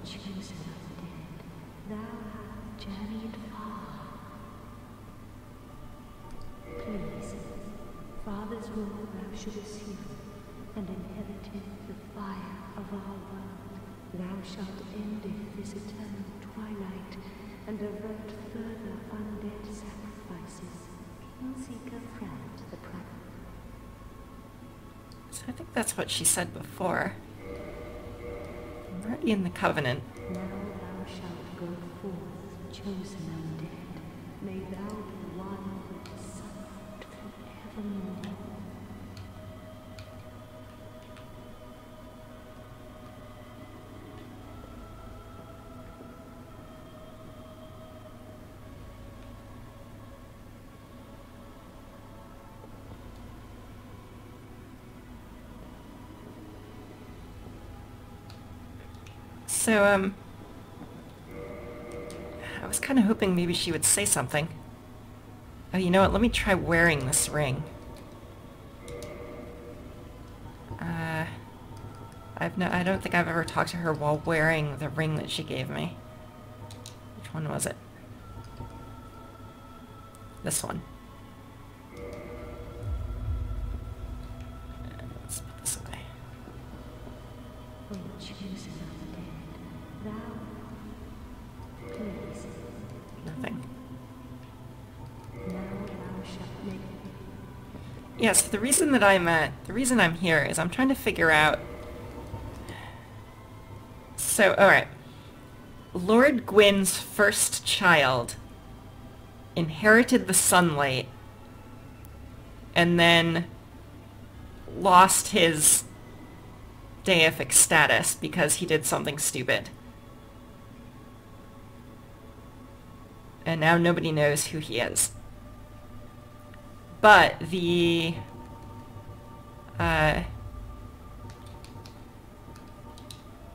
chosen of the dead, thou hast journeyed far. Please, Father's role thou shouldst assume, and inherited the fire of our world. Thou shalt endeth this eternal twilight, and avert further undead sacrifices. Kingseeker friend the prophet. So I think that's what she said before. I'm already in the Covenant. Now thou shalt go forth, chosen undead. May thou be one with the sunlight forevermore. So, I was kind of hoping maybe she would say something. Oh, you know what? Let me try wearing this ring. I don't think I've ever talked to her while wearing the ring that she gave me. Which one was it? This one. Let's put this away. O chosen of the dead, thou, please, Nothing. now thou shalt make Yes, the reason I'm here is I'm trying to figure out. So, alright. Lord Gwyn's first child inherited the sunlight and then lost his deific status because he did something stupid. And now nobody knows who he is. But the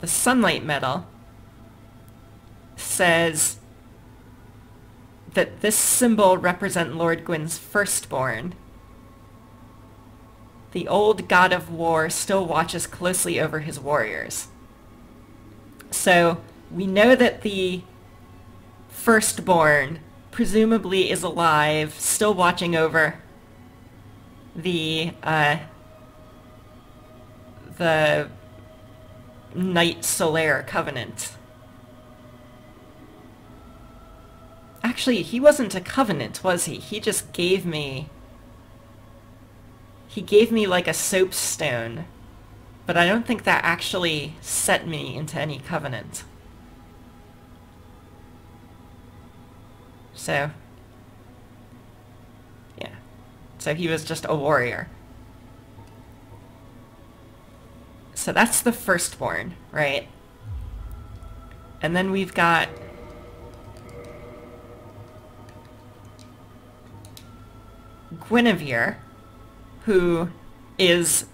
sunlight medal says that this symbol represents Lord Gwyn's firstborn. The old god of war still watches closely over his warriors. So we know that the firstborn presumably is alive, still watching over the Knight Solaire Covenant. Actually, he wasn't a covenant, was he? He just gave me... He gave me like a soapstone, but I don't think that actually set me into any covenant. So, yeah. So he was just a warrior. So that's the firstborn, right? And then we've got Guinevere, who is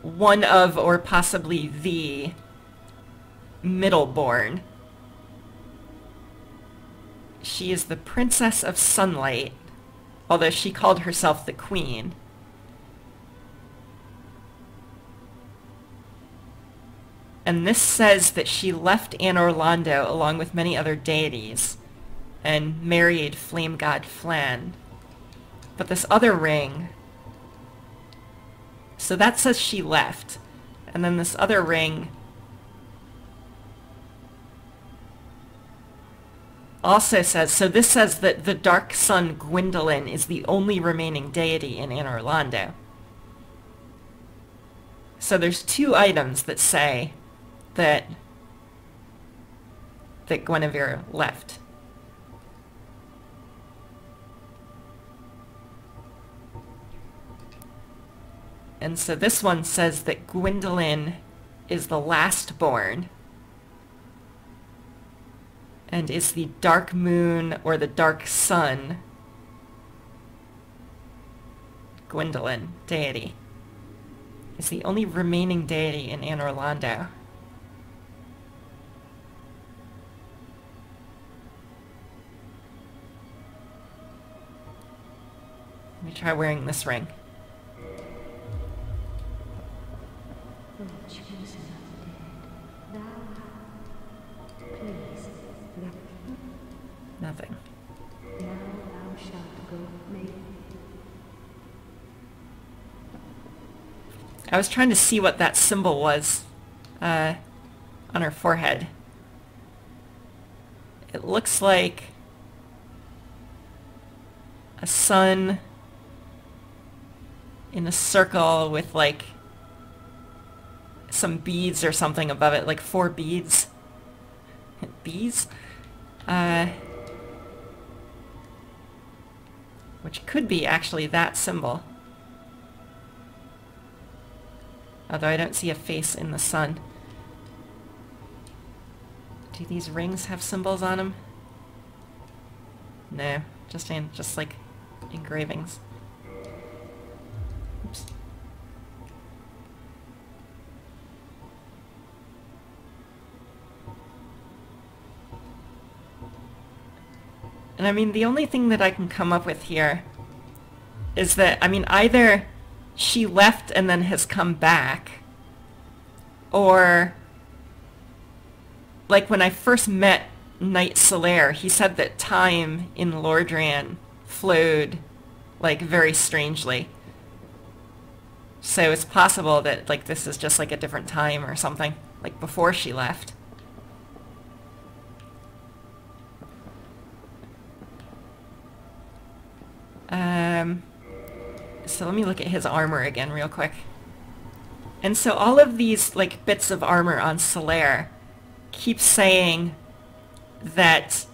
one of, or possibly the, middleborn. She is the Princess of Sunlight, although she called herself the Queen. And this says that she left Anor Londo along with many other deities and married flame god Flann. But this other ring... So that says she left. And then this other ring also says... So this says that the Dark Sun Gwyndolin is the only remaining deity in Anor Londo. So there's two items that say that Guinevere left. And so this one says that Gwyndolin is the last born and is the dark moon or the dark sun Gwyndolin deity. Is the only remaining deity in Anor Londo. Let me try wearing this ring. O chosen of the dead, thou hast Nothing. Now thou shalt go, maiden. I was trying to see what that symbol was on her forehead. It looks like a sun in a circle with like some beads or something above it, like 4 beads. Bees? Which could be actually that symbol. Although I don't see a face in the sun. Do these rings have symbols on them? No, just like engravings. Oops. And I mean, the only thing that I can come up with here is that, I mean, either she left and then has come back, or, like, when I first met Knight Solaire, he said that time in Lordran flowed, like, very strangely. So it's possible that, like, this is just, like, a different time or something, like, before she left. So let me look at his armor again real quick. And so all of these, like, bits of armor on Solaire keep saying that,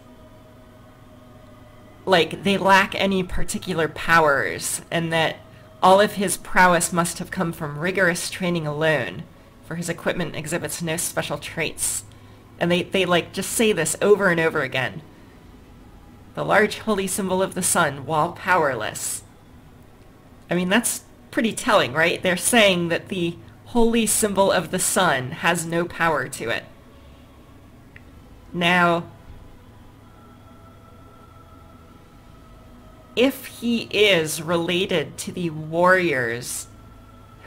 like, they lack any particular powers, and that all of his prowess must have come from rigorous training alone, for his equipment exhibits no special traits. And they like, just say this over and over again. The large holy symbol of the sun, while powerless. I mean, that's pretty telling, right? They're saying that the holy symbol of the sun has no power to it. Now, if he is related to the warriors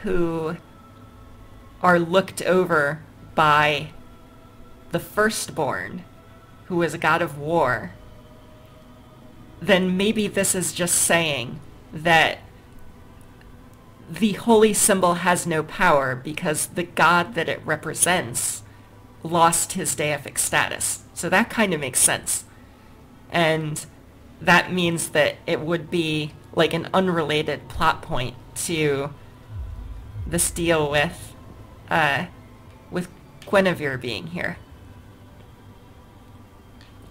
who are looked over by the firstborn, who is a god of war, then maybe this is just saying that the holy symbol has no power because the god that it represents lost his deific status. So that kind of makes sense. And that means that it would be like an unrelated plot point to this deal with Guinevere being here.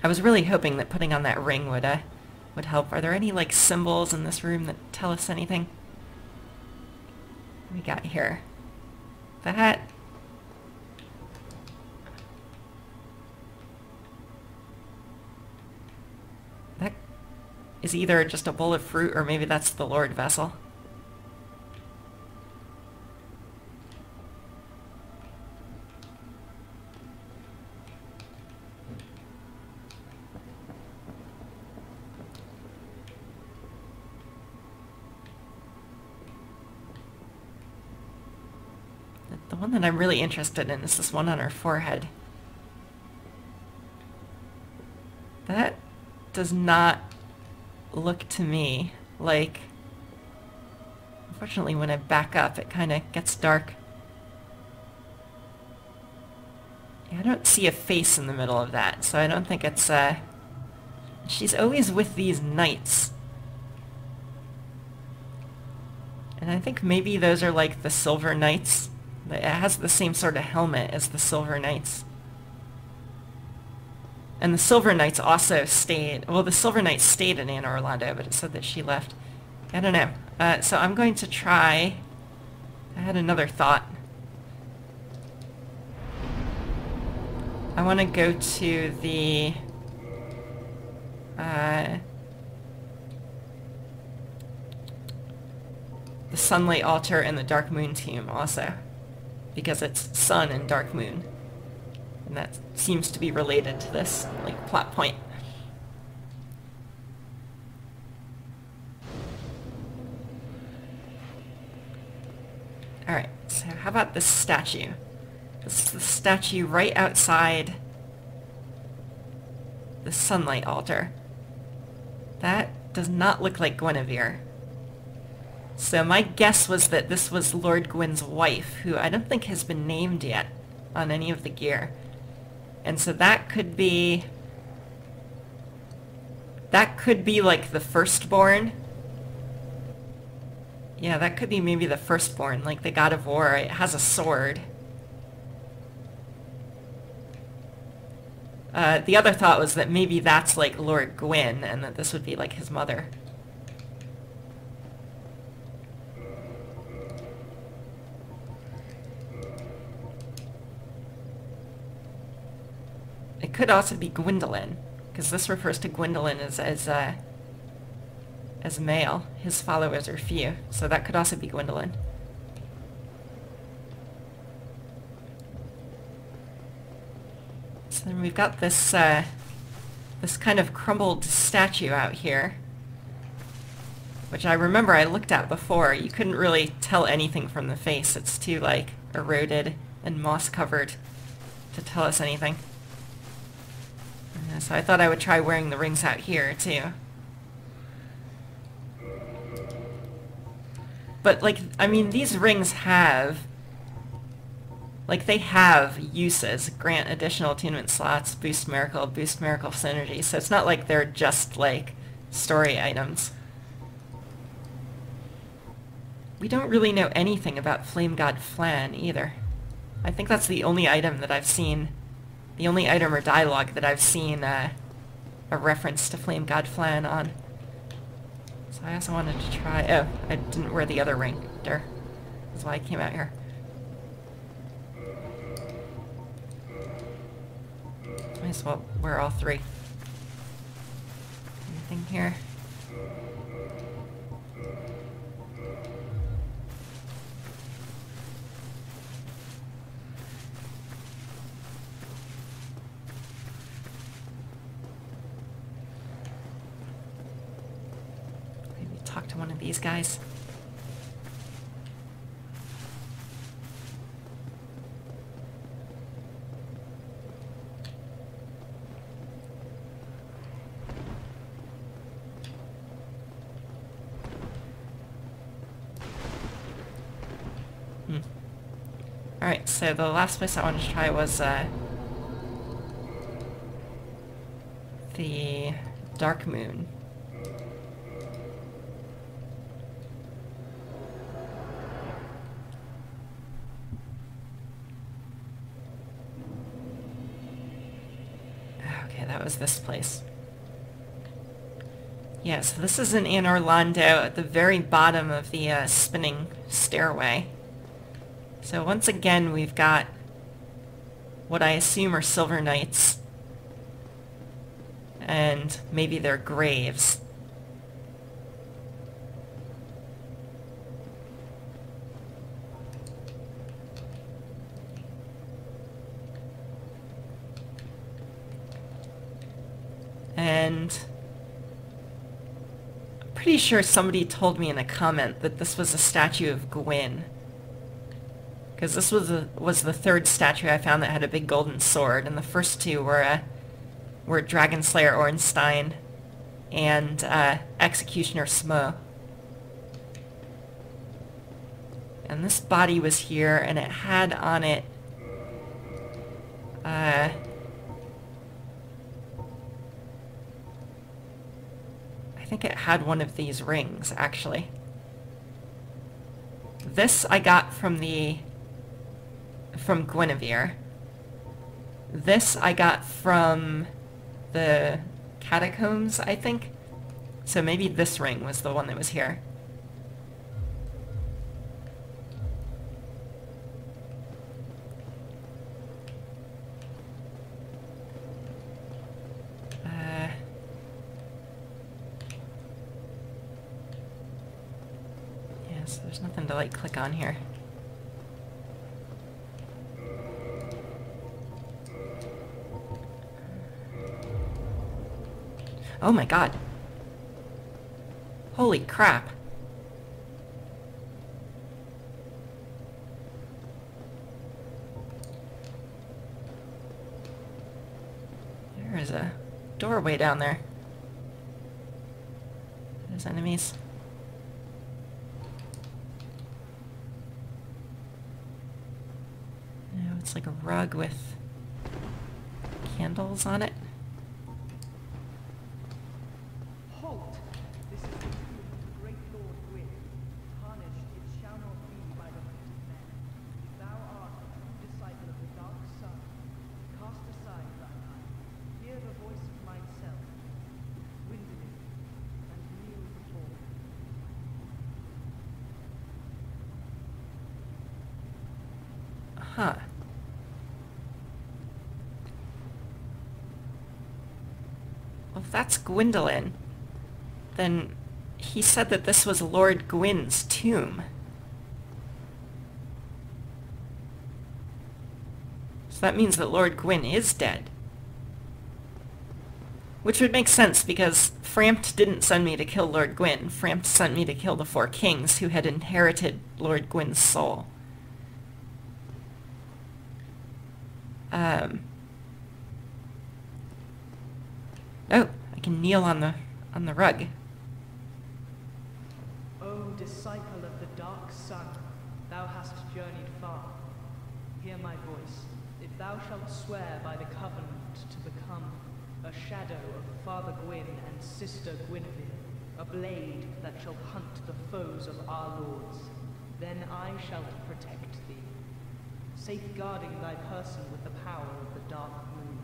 I was really hoping that putting on that ring would help. Are there any, like, symbols in this room that tell us anything? What we got here? That. That is either just a bowl of fruit, or maybe that's the Lord vessel. The one that I'm really interested in is this one on her forehead. That does not look to me like... Unfortunately, when I back up, it kind of gets dark. Yeah, I don't see a face in the middle of that, so I don't think it's, She's always with these knights. And I think maybe those are like the Silver Knights. It has the same sort of helmet as the Silver Knights. And the Silver Knights also stayed... Well, the Silver Knights stayed in Anne Orlando, but it said that she left. I don't know. So I'm going to try... I had another thought. I want to go to the... the Sunlight Altar and the Dark Moon Tomb also. Because it's sun and dark moon. And that seems to be related to this, like, plot point. Alright, so how about this statue? This is the statue right outside the sunlight altar. That does not look like Guinevere. So my guess was that this was Lord Gwyn's wife, who I don't think has been named yet on any of the gear. And so that could be like the firstborn. Yeah, that could be maybe the firstborn, like the god of war. It has a sword. The other thought was that maybe that's like Lord Gwyn, and that this would be like his mother. It could also be Gwyndolin, because this refers to Gwyndolin as male. His followers are few, so that could also be Gwyndolin. So then we've got this this kind of crumbled statue out here, which I remember I looked at before. You couldn't really tell anything from the face. It's too like eroded and moss covered to tell us anything. So I thought I would try wearing the rings out here too. But like, I mean, these rings have, like, they have uses. Grant additional attunement slots, boost miracle synergy. So it's not like they're just like story items. We don't really know anything about Flame God Flan either. I think that's the only item that I've seen, the only item or dialogue that I've seen a reference to Flame God Flan on. So I also wanted to try... Oh, I didn't wear the other ring. There. That's why I came out here. Might as well wear all three. Anything here? Talk to one of these guys. Alright, so the last place I wanted to try was the Dark Moon. That was this place. Yeah, so this is in Anor Londo at the very bottom of the spinning stairway. So once again, we've got what I assume are Silver Knights. And maybe their graves. And I'm pretty sure somebody told me in a comment that this was a statue of Gwyn. Because this was the third statue I found that had a big golden sword, and the first two were Dragonslayer Ornstein and Executioner Smo. And this body was here, and it had on it I think it had one of these rings, actually. This I got from Guinevere. This I got from the catacombs, I think. So maybe this ring was the one that was here. So there's nothing to like click on here. Oh my god. Holy crap. There is a doorway down there. There's enemies. No, it's like a rug with candles on it. Halt! This is the tomb of the great Lord Gwyn. Tarnished it shall not be by the feet of men. If thou art a true disciple of the dark sun, cast aside thine eye. Hear the voice of myself, Gwendolyn, and kneel before me. Huh. Well, if that's Gwendolyn, then he said that this was Lord Gwyn's tomb. So that means that Lord Gwyn is dead. Which would make sense because Frampt didn't send me to kill Lord Gwyn. Frampt sent me to kill the four kings who had inherited Lord Gwyn's soul. Oh, I can kneel on the rug. O disciple of the dark sun, thou hast journeyed far. Hear my voice. If thou shalt swear by the covenant to become a shadow of Father Gwyn and Sister Guinevere, a blade that shall hunt the foes of our lords, then I shall protect thee, safeguarding thy person with the power of the dark moon.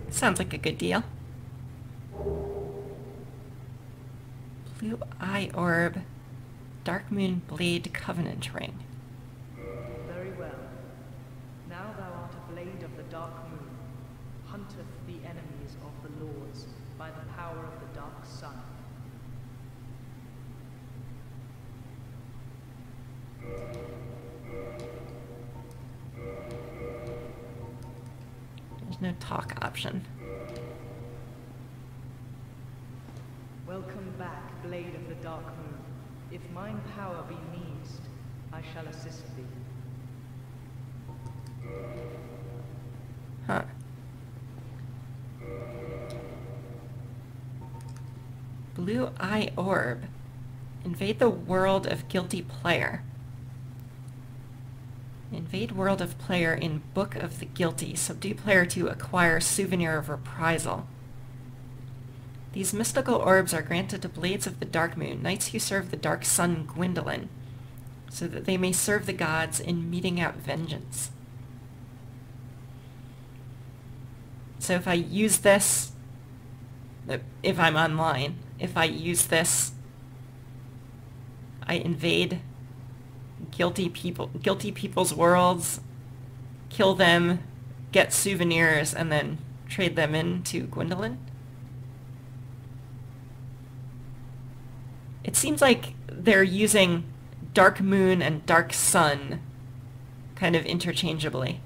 Sounds like a good deal. Blue Eye Orb, Dark Moon Blade Covenant Ring. Very well. Now thou art a blade of the dark moon, hunteth the enemies of the lords by the power of the dark sun. There's no talk option. Welcome back, blade of the dark moon. If mine power be meanest, I shall assist thee. Huh. Blue Eye Orb. Invade the world of guilty player. Invade world of player in Book of the Guilty. Subdue player to acquire Souvenir of Reprisal. These mystical orbs are granted to Blades of the Dark Moon, knights who serve the Dark Sun Gwendolyn, so that they may serve the gods in meting out vengeance. So if I use this, if I'm online, if I use this, I invade guilty people's worlds, kill them, get souvenirs, and then trade them in to Gwendolyn. It seems like they're using Dark Moon and Dark Sun kind of interchangeably.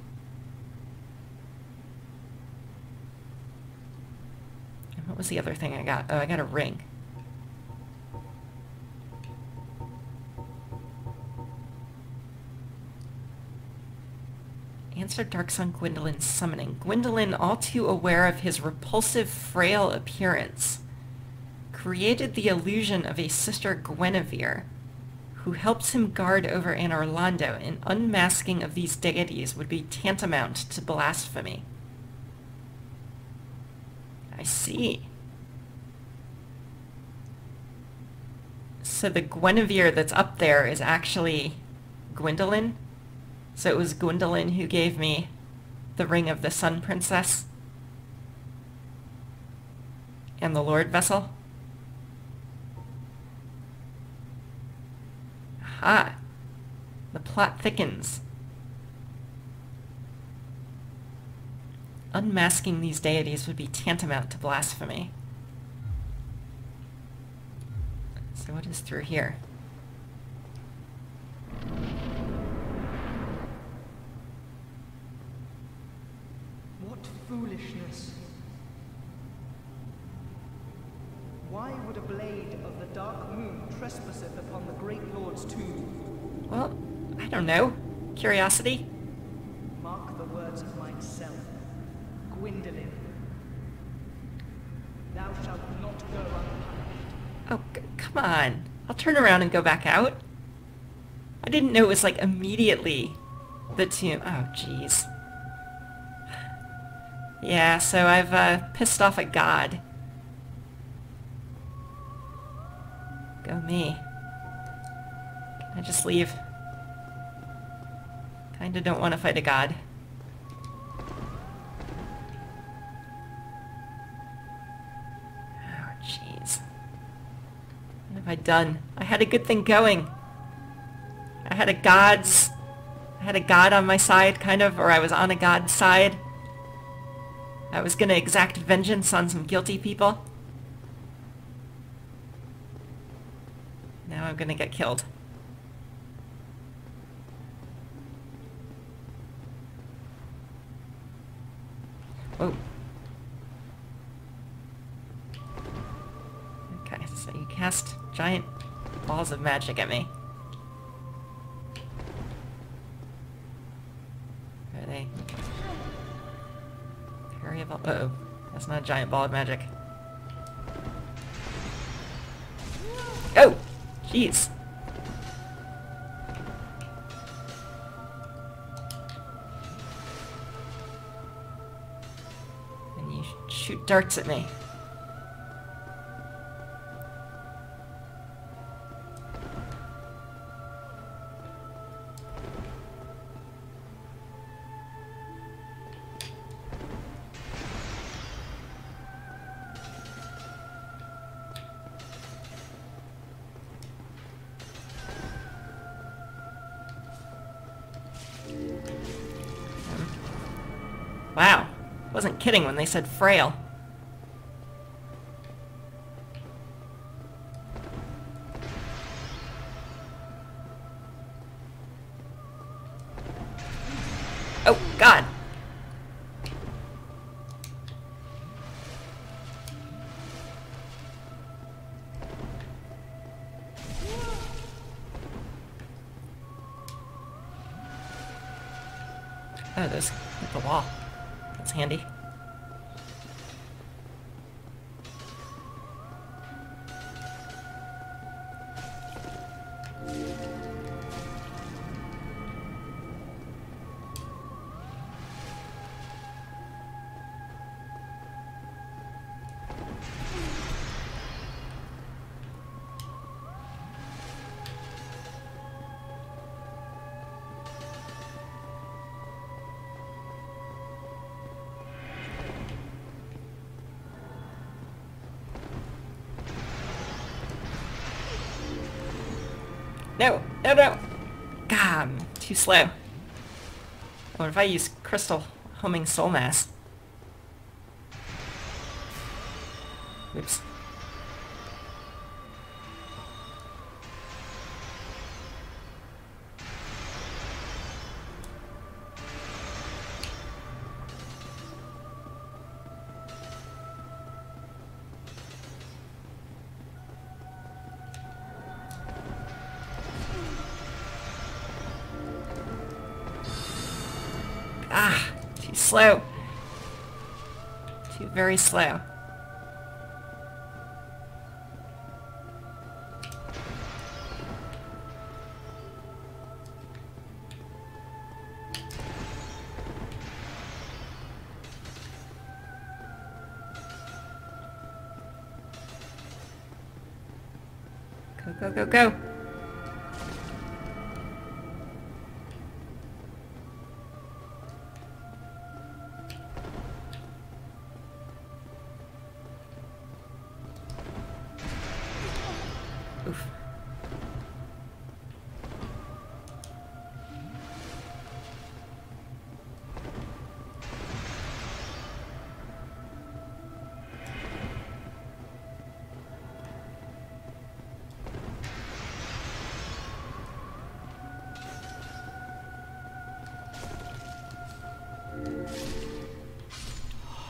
And what was the other thing I got? Oh, I got a ring. Answer Dark Sun Gwendolyn's summoning. Gwendolyn, all too aware of his repulsive, frail appearance, created the illusion of a Sister Guinevere, who helps him guard over Anne Orlando. An unmasking of these deities would be tantamount to blasphemy. I see. So the Guinevere that's up there is actually Gwendolyn? So it was Gwendolyn who gave me the Ring of the Sun Princess and the Lord Vessel? Aha! The plot thickens. Unmasking these deities would be tantamount to blasphemy. So what is through here? What foolishness! Why would a blade of the dark moon trespasseth upon the great lord's tomb? Well, I don't know. curiosity? Mark the words of myself. Gwyndolin. Thou shalt not go unpunished. Oh, come on. I'll turn around and go back out. I didn't know it was like immediately the tomb. Oh, jeez. Yeah, so I've pissed off a god. Go me. Can I just leave? Kinda don't want to fight a god. Oh, jeez. What have I done? I had a good thing going. I had a god on my side, kind of, or I was on a god's side. I was gonna exact vengeance on some guilty people. Now I'm gonna get killed. Whoa. Okay, so you cast giant balls of magic at me. Are they? Parry of... Uh-oh. That's not a giant ball of magic. Oh! Jeez. And you shoot darts at me. Wow. Wasn't kidding when they said frail. Oh, God. Oh, those hit the wall. That's handy. No, no, no! God, I'm too slow. What if I use Crystal Homing Soul Mass? Oops. Ah, too slow. Too very slow. Go, go, go, go. Oof.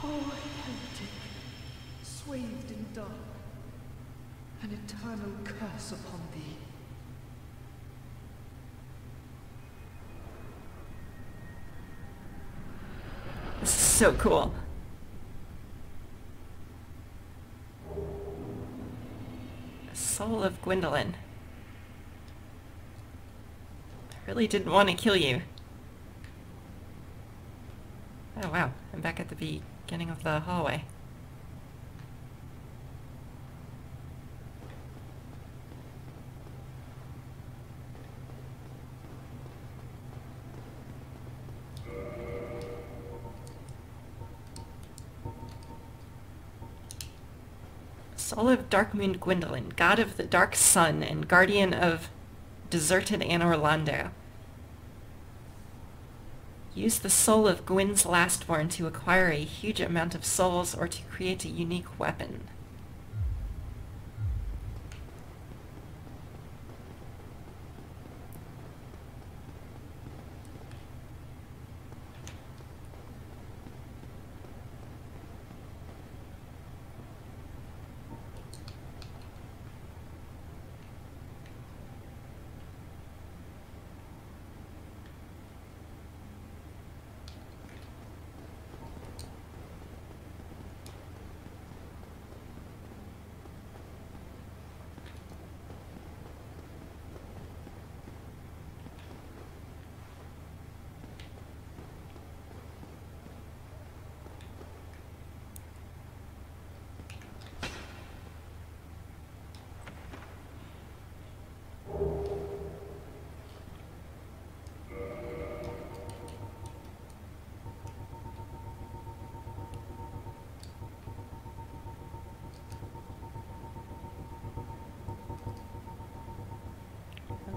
Oh, heretic, swathed in dark, an eternal curse upon thee. so cool. Soul of Gwendolyn. I really didn't want to kill you. Oh wow, I'm back at the beginning of the hallway. Soul of Darkmoon Gwendolyn, god of the dark sun and guardian of deserted Anor Londo. Use the soul of Gwyn's Lastborn to acquire a huge amount of souls or to create a unique weapon.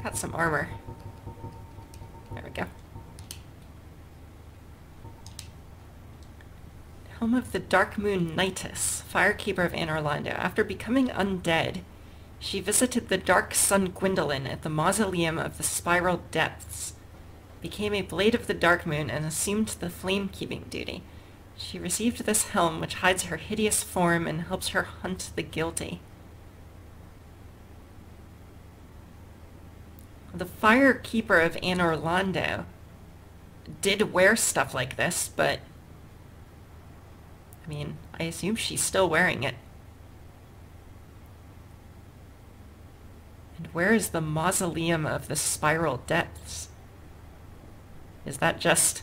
Got some armor. There we go. Helm of the Darkmoon Nightus, Firekeeper of Anor Londo. After becoming undead, she visited the Dark Sun Gwendolyn at the Mausoleum of the Spiral Depths, became a Blade of the Darkmoon, and assumed the flame-keeping duty. She received this helm, which hides her hideous form and helps her hunt the guilty. The Firekeeper of Anor Londo did wear stuff like this, but I mean, I assume she's still wearing it. And where is the Mausoleum of the Spiral Depths? Is that just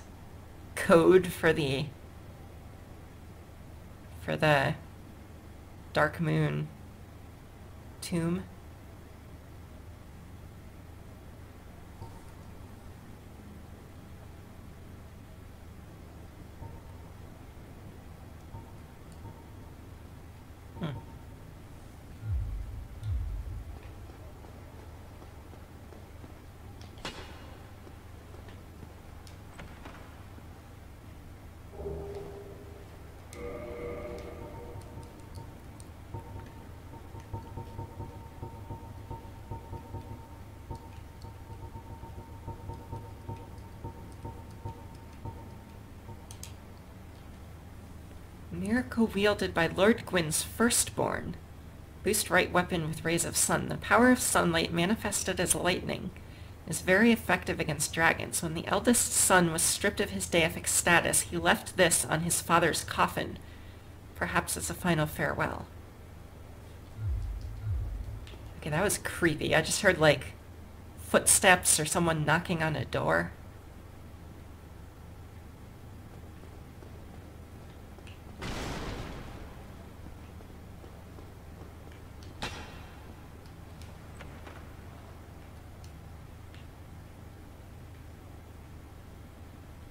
code for the Darkmoon tomb? Miracle wielded by Lord Gwyn's firstborn. Boost right weapon with rays of sun. The power of sunlight manifested as lightning is very effective against dragons. When the eldest son was stripped of his deific status, he left this on his father's coffin, perhaps as a final farewell. Okay, that was creepy. I just heard, like, footsteps or someone knocking on a door.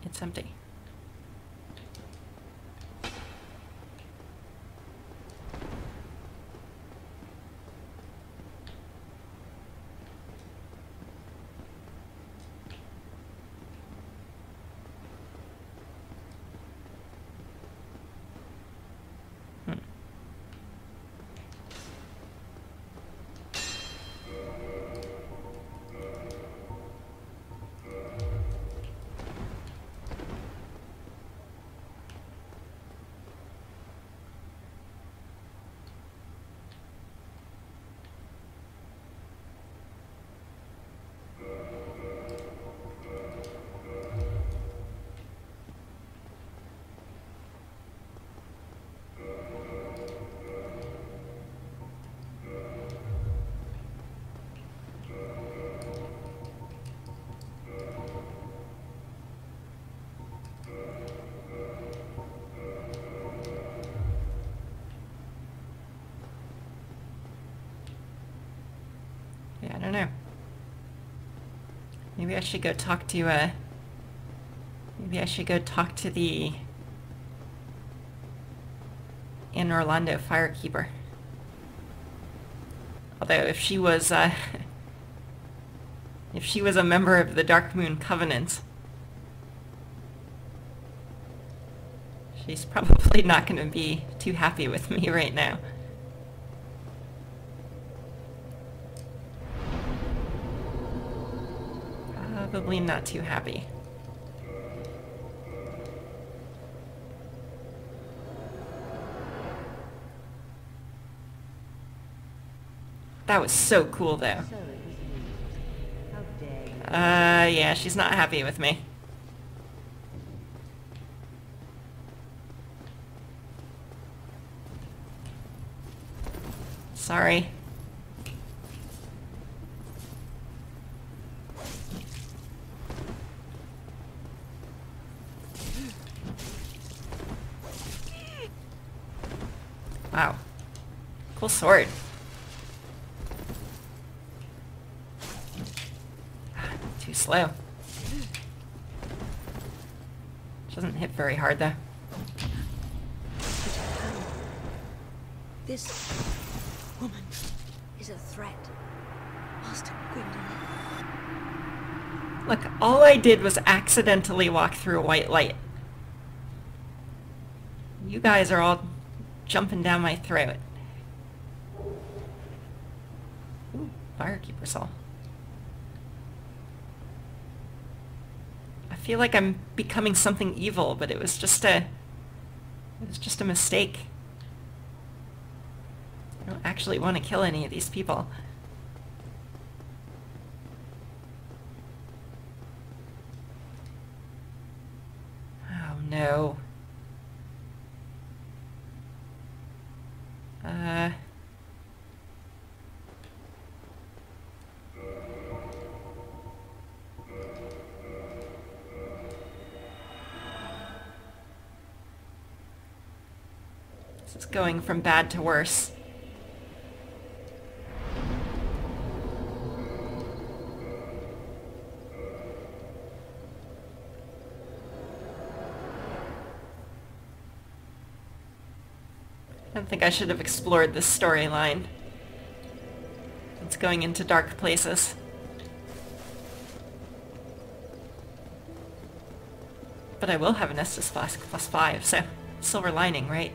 It's empty. Yeah, I don't know. Maybe I should go talk to, maybe I should go talk to the Anne Orlando Firekeeper. Although if she was a member of the Darkmoon Covenant, she's probably not going to be too happy with me right now. Probably not too happy. That was so cool, though. Yeah, she's not happy with me. Sorry. Wow. Cool sword. Too slow. Doesn't hit very hard though. This woman is a threat. Master Gwendolyn. Look, all I did was accidentally walk through a white light. You guys are all jumping down my throat. Ooh, Firekeeper Soul. I feel like I'm becoming something evil, but it was just a mistake. I don't actually want to kill any of these people. Oh no. This is going from bad to worse. I don't think I should have explored this storyline. It's going into dark places. But I will have an Estus Flask +5, so silver lining, right?